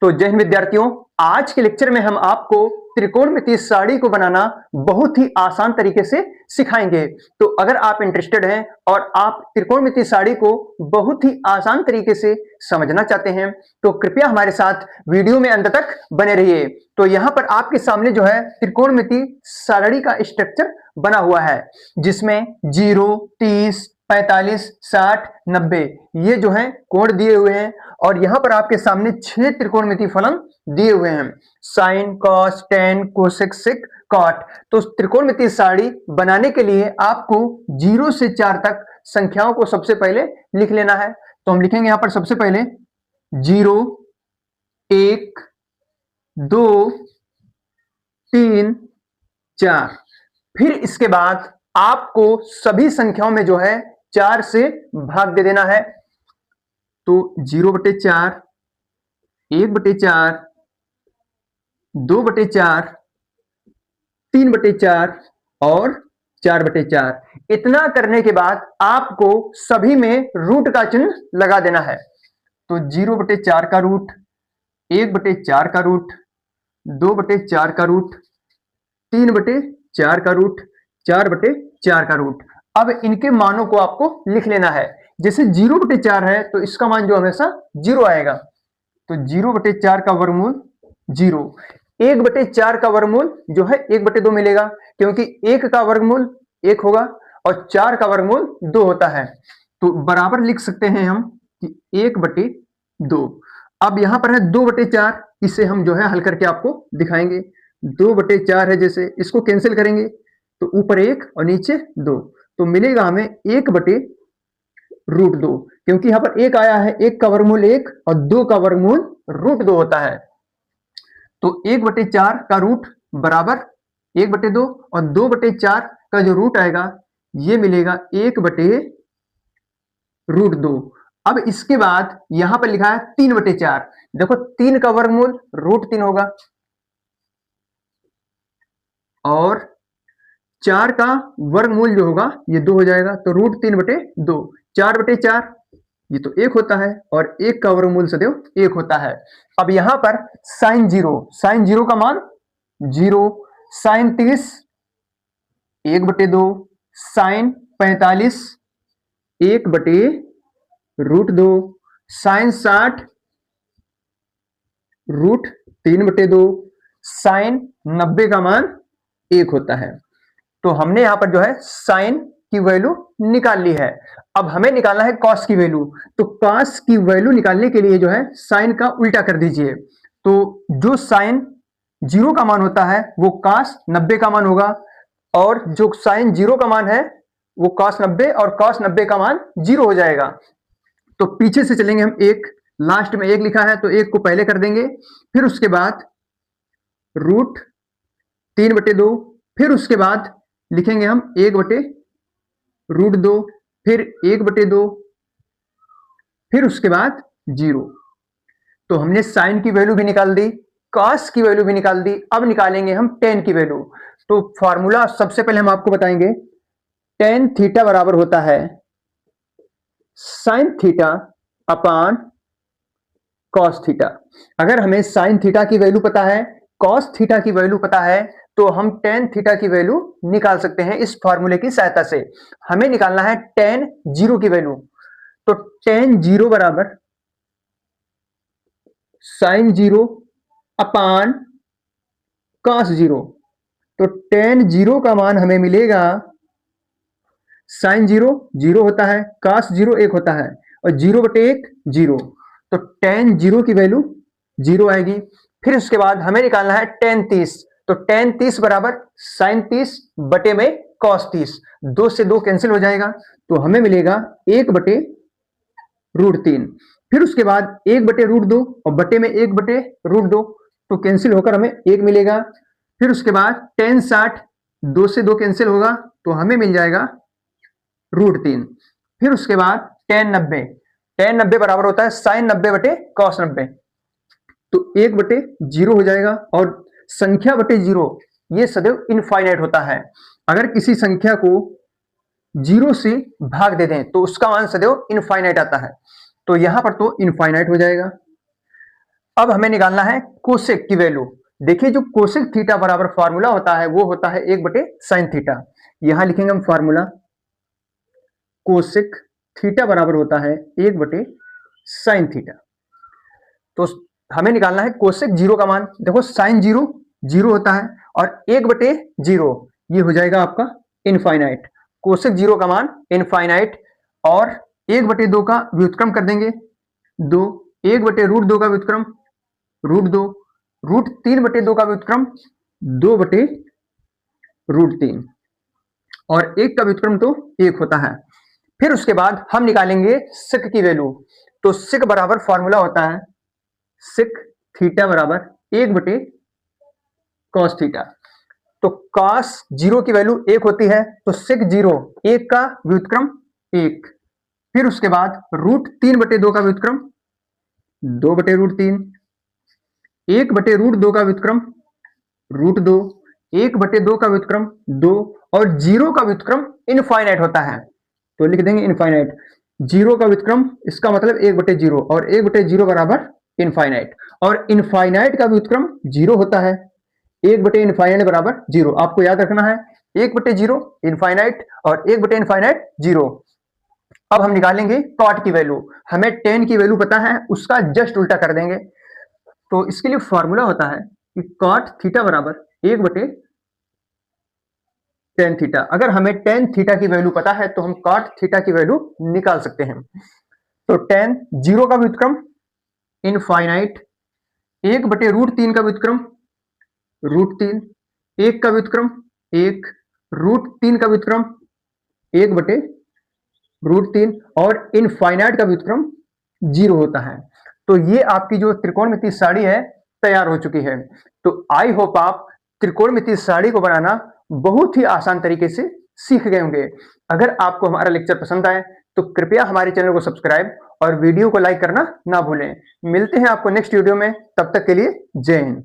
तो जय हिंद विद्यार्थियों, आज के लेक्चर में हम आपको त्रिकोणमितीय सारणी को बनाना बहुत ही आसान तरीके से सिखाएंगे। तो अगर आप इंटरेस्टेड हैं और आप त्रिकोणमितीय सारणी को बहुत ही आसान तरीके से समझना चाहते हैं तो कृपया हमारे साथ वीडियो में अंत तक बने रहिए। तो यहाँ पर आपके सामने जो है त्रिकोणमितीय सारणी का स्ट्रक्चर बना हुआ है, जिसमें 0, 30, 45, 60, 90 ये जो है कोण दिए हुए हैं और यहाँ पर आपके सामने 6 त्रिकोणमितीय फलन दिए हुए हैं, साइन, कॉस, टेन, कोसेक, सेक, कॉट। तो त्रिकोणमितीय सारणी बनाने के लिए आपको 0 से 4 तक संख्याओं को सबसे पहले लिख लेना है। तो हम लिखेंगे यहाँ पर सबसे पहले 0, 1, 2, 3, 4। फिर इसके बाद आपको सभी संख्याओं में जो है 4 से भाग दे देना है। तो 0/4, 1/4, 2/4, 3/4 और 4/4। इतना करने के बाद आपको सभी में रूट का चिन्ह लगा देना है। तो 0/4 का रूट, 1/4 का रूट, 2/4 का रूट, 3/4 का रूट, 4/4 का रूट। अब इनके मानों को आपको लिख लेना है। जैसे 0/4 है तो इसका मान जो हमेशा 0 आएगा। तो 0/4 का वर्गमूल 0। 1/4 का वर्गमूल जो है 1/2 मिलेगा, क्योंकि 1 का वर्गमूल 1 होगा और 4 का वर्गमूल 2 होता है। तो बराबर लिख सकते हैं हम कि 1/2। अब यहां पर है 2/4, इसे हम जो है हल करके आपको दिखाएंगे। 2/4 है, जैसे इसको कैंसिल करेंगे तो ऊपर 1 और नीचे 2, तो मिलेगा हमें 1/√2, क्योंकि यहां पर 1 आया है, 1 का वर्गमूल 1 और 2 का वर्गमूल √2 होता है। तो 1/4 का रूट बराबर 1/2 और 2/4 का जो रूट आएगा ये मिलेगा 1/√2। अब इसके बाद यहां पर लिखा है 3/4। देखो 3 का वर्गमूल √3 होगा और 4 का वर्गमूल जो होगा ये 2 हो जाएगा, तो √3/2। 4/4 ये तो 1 होता है और 1 का वर्गमूल सदैव 1 होता है। अब यहां पर साइन 0 का मान 0, साइन 30 1/2, साइन 45 1/√2, साइन 60 √3/2, साइन 90 का मान 1 होता है। तो हमने यहां पर जो है साइन की वैल्यू निकाल ली है। अब हमें निकालना है कॉस की वैल्यू। तो कॉस की वैल्यू निकालने के लिए जो है साइन का उल्टा कर दीजिए। तो जो साइन 0 का मान होता है वो कॉस 90 का मान होगा, और जो साइन 0 का मान है वो कॉस 90 और कॉस 90 का मान 0 हो जाएगा। तो पीछे से चलेंगे हम, एक लास्ट में 1 लिखा है तो 1 को पहले कर देंगे, फिर उसके बाद √3/2, फिर उसके बाद लिखेंगे हम 1/√2, फिर 1/2, फिर उसके बाद 0। तो हमने साइन की वैल्यू भी निकाल दी, कॉस की वैल्यू भी निकाल दी। अब निकालेंगे हम टेन की वैल्यू। तो फॉर्मूला सबसे पहले हम आपको बताएंगे, टेन थीटा बराबर होता है sine theta upon cos theta. अगर हमें साइन थीटा की वैल्यू पता है, कॉस थीटा की वैल्यू पता है, तो हम टेन थीटा की वैल्यू निकाल सकते हैं इस फॉर्मूले की सहायता से। हमें निकालना है टेन 0 की वैल्यू। तो टेन 0 बराबर साइन 0 अपान कॉस 0। तो टेन 0 का मान हमें मिलेगा, साइन 0 0 होता है, कॉस 0 1 होता है और 0/1 0। तो टेन 0 की वैल्यू 0 आएगी। फिर उसके बाद हमें निकालना है टेन 30। तो टेन 30 बराबर साइन 30 बटे में कॉस 30। 2 से 2 कैंसिल हो जाएगा, तो हमें मिलेगा 1/√3। फिर उसके बाद 1/√2 और बटे में 1/√2, तो कैंसिल होकर हमें 1 मिलेगा। फिर उसके बाद टेन 60, 2 से 2 कैंसिल होगा तो हमें मिल जाएगा √3। फिर उसके बाद टेन 90 बराबर होता है साइन 90 बटे कॉस 90। तो 1/0 हो जाएगा, और संख्या बटे 0 ये सदैव इनफाइनाइट होता है। अगर किसी संख्या को 0 से भाग दे दें तो उसका मान सदैव इनफाइनाइट आता है। तो यहां पर तो इनफाइनाइट हो जाएगा। अब हमें निकालना है कोसेक की वैल्यू। देखिए जो कोसेक थीटा बराबर फॉर्मूला होता है वो होता है 1/sin थीटा। यहां लिखेंगे हम फॉर्मूला, कोसेक थीटा बराबर होता है 1/sin थीटा। तो हमें निकालना है कोसेक जीरो का मान। देखो साइन जीरो जीरो होता है और 1/0 ये हो जाएगा आपका इनफाइनाइट। कोसेक जीरो का मान इनफाइनाइट और 1/2 का व्युत्क्रम कर देंगे 2, 1/√2 का व्युत्क्रम √2, √3/2 का व्युत्क्रम 2/√3 और 1 का व्युत्क्रम तो 1 होता है। फिर उसके बाद हम निकालेंगे सिक की वैल्यू। तो सिक बराबर फॉर्मूला होता है सिक थीटा बराबर 1/cos थीटा। तो cos जीरो की वैल्यू 1 होती है, तो सिक जीरो 1 का व्युत्क्रम 1। फिर उसके बाद √3/2 का व्युत्क्रम 2/√3, 1/√2 का व्युत्क्रम √2, 1/2 का व्युत्क्रम 2 और जीरो का व्युत्क्रम इनफाइनाइट होता है। तो लिख देंगे इनफाइनाइट। जीरो का व्युत्क्रम इसका मतलब 1/0 और 1/0 बराबर इनफाइनाइट और इनफाइनाइट का व्युत्क्रम जीरो होता है। 1/इनफाइनाइट बराबर जीरो। आपको याद रखना है 1/0 इनफाइनाइट और 1/इनफाइनाइट जीरो। अब हम निकालेंगे कॉट की वैल्यू। हमें टेन की वैल्यू पता है, उसका जस्ट उल्टा कर देंगे। तो इसके लिए फॉर्मूला होता है कि कॉट थीटा बराबर 1/tan थीटा। अगर हमें tan थीटा की वैल्यू पता है तो हम कॉट थीटा की वैल्यू निकाल सकते हैं। तो tan जीरो का व्युत्क्रम इनफाइनाइट, 1/√3 का व्युत्क्रम √3, 1 का व्युत्क्रम 1, √3 का व्युत्क्रम 1/√3 और इनफाइनाइट का व्युत्क्रम जीरो होता है। तो ये आपकी जो त्रिकोणमितीय सारणी है तैयार हो चुकी है। तो आई होप आप त्रिकोणमितीय सारणी को बनाना बहुत ही आसान तरीके से सीख गए होंगे। अगर आपको हमारा लेक्चर पसंद आए तो कृपया हमारे चैनल को सब्सक्राइब और वीडियो को लाइक करना ना भूलें। मिलते हैं आपको नेक्स्ट वीडियो में, तब तक के लिए जय हिंद।